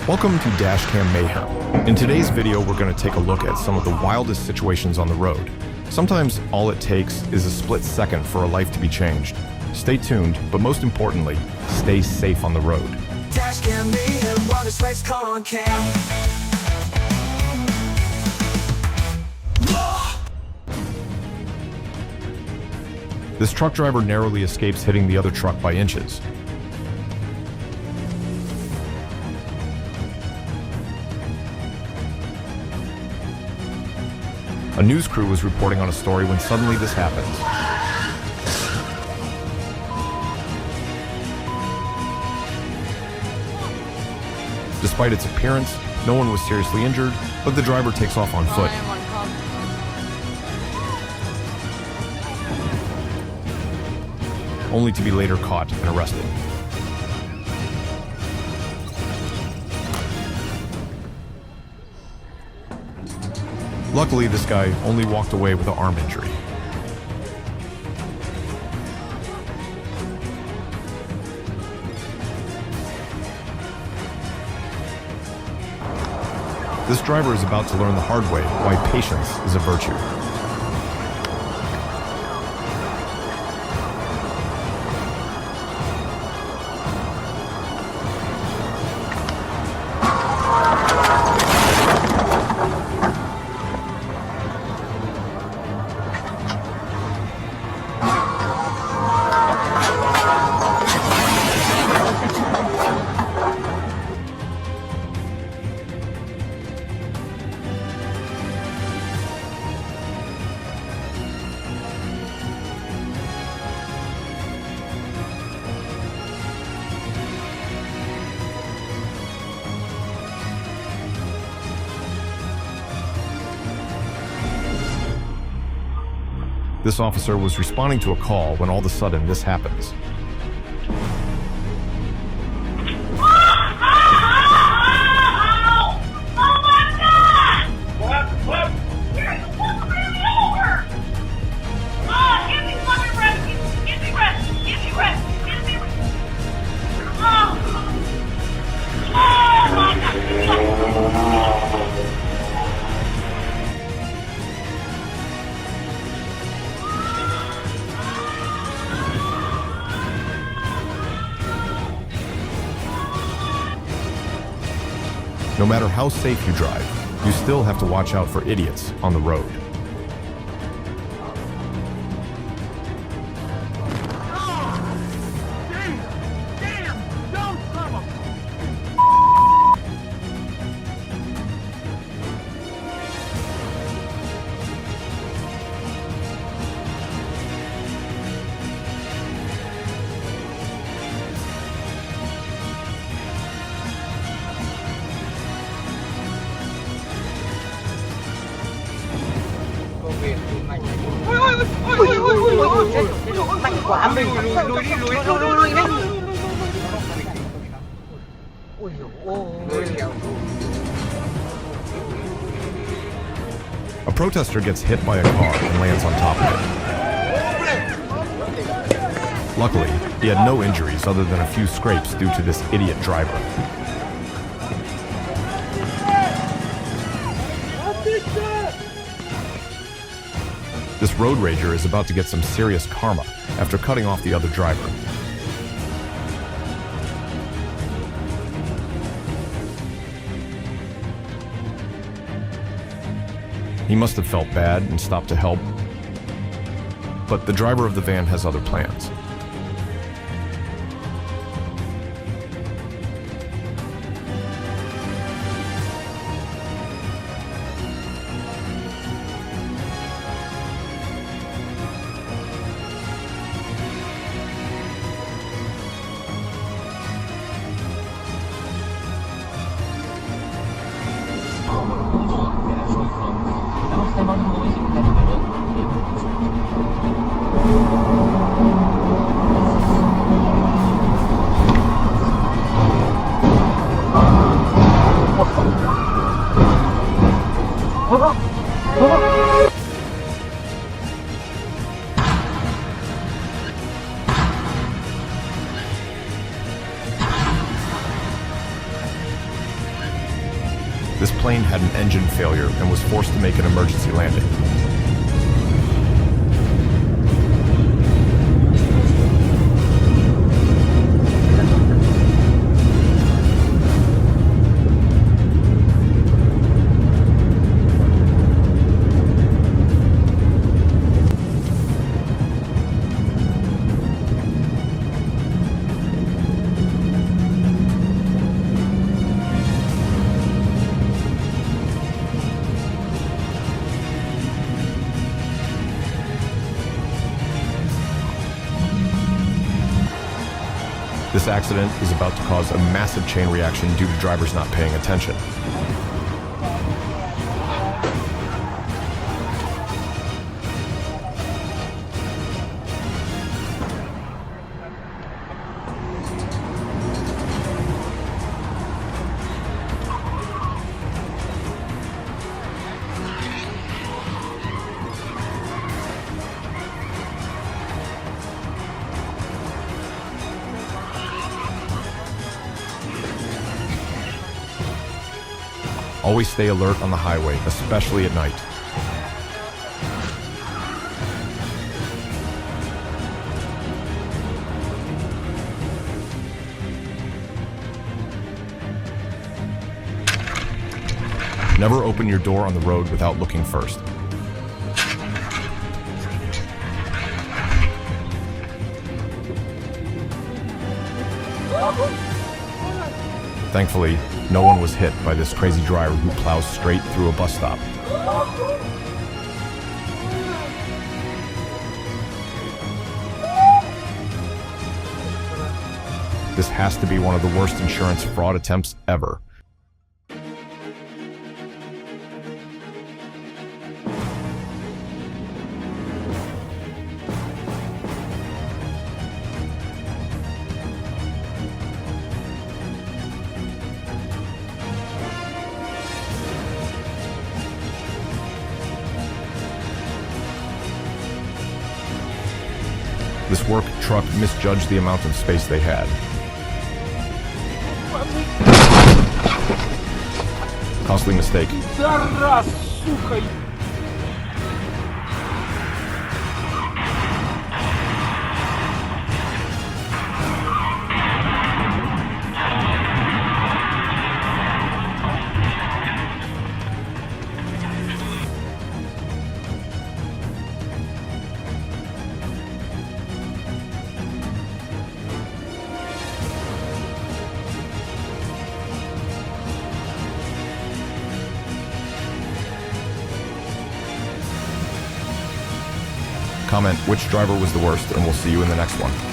Welcome to Dashcam Mayhem. In today's video, we're going to take a look at some of the wildest situations on the road. Sometimes all it takes is a split second for a life to be changed. Stay tuned, but most importantly, stay safe on the road. Dashcam Mayhem, while this life's caught on cam. This truck driver narrowly escapes hitting the other truck by inches. A news crew was reporting on a story when suddenly this happened. Despite its appearance, no one was seriously injured, but the driver takes off on foot. Only to be later caught and arrested. Luckily, this guy only walked away with an arm injury. This driver is about to learn the hard way why patience is a virtue. This officer was responding to a call when all of a sudden this happens. No matter how safe you drive, you still have to watch out for idiots on the road. Mạnh quá mình lùi đấy. Ôi dồi ôi. A protester gets hit by a car and lands on top of it. Luckily, he had no injuries other than a few scrapes due to this idiot driver. This road rager is about to get some serious karma after cutting off the other driver. He must have felt bad and stopped to help, but the driver of the van has other plans. This plane had an engine failure and was forced to make an emergency landing. This accident is about to cause a massive chain reaction due to drivers not paying attention. Always stay alert on the highway, especially at night. Never open your door on the road without looking first. Thankfully, no one was hit by this crazy driver who plows straight through a bus stop. This has to be one of the worst insurance fraud attempts ever. This work truck misjudged the amount of space they had. Costly mistake. Comment which driver was the worst, and we'll see you in the next one.